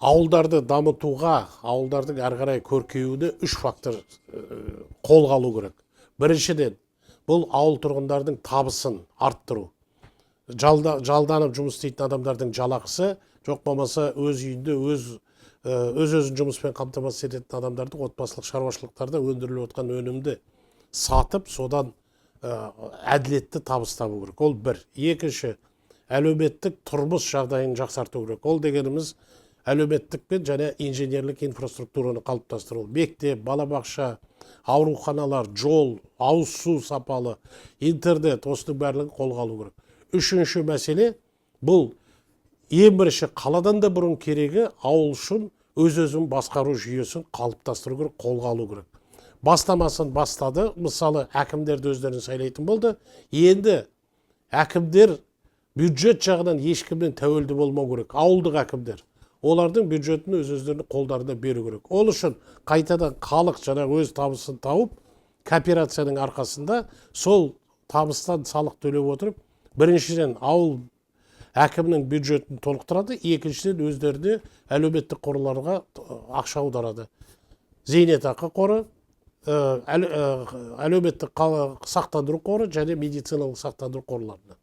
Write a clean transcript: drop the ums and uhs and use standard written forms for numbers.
ауылдарды дамытуға, ауылдардың әрі қарай көркеюіне үш фактор қолға алу керек. Біріншіден, бұл ауыл тұрғындардың табысын арттыру. Жалданып жұмыс істейтін адамдардың жалақысы, жоқ болмаса өз үйінде өзін жұмыспен қамтамасыз ететін адамдардың отбасылық шаруашылықтарда өндіріліп отқан өнімді сатып, содан әділетті табыс табу керек. Ол бір. Екінші, әлеуметтік тұрмыс жағдайын жақсарту керек. Ол дегеніміз әлеуметтікпен және инженерлік инфраструктураны қалыптастыру. Мектеп, балабақша, ауруханалар, жол, ауыз су сапалы, интернет, осының барлығын қолға алу керек. Үшінші мәселе, бұл ең бірінші қаладан да бұрын керегі ауыл үшін өз-өзін басқару жүйесін қалыптастыру керек, қолға алу керек. Бастамасын бастады, мысалы әкімдерді өздерін сайлайтын болды. Енді әкімдер бюджет жағынан ешкімнен тәуелді болмау керек. Ауылдық әкімдер. Олардың бюджетін өз-өздерінің қолдарына беру керек. Ол үшін қайтадан халық өз табысын тауып, кооперацияның арқасында сол табыстан салық төлеп отырып, біріншіден ауыл әкімнің бюджетін толықтырады, екіншіден өздеріне әлеуметтік қорларға ақша аударады. Зейнетақы қоры, әлеуметтік сақтандыру қоры және медициналық сақтандыру қорларына.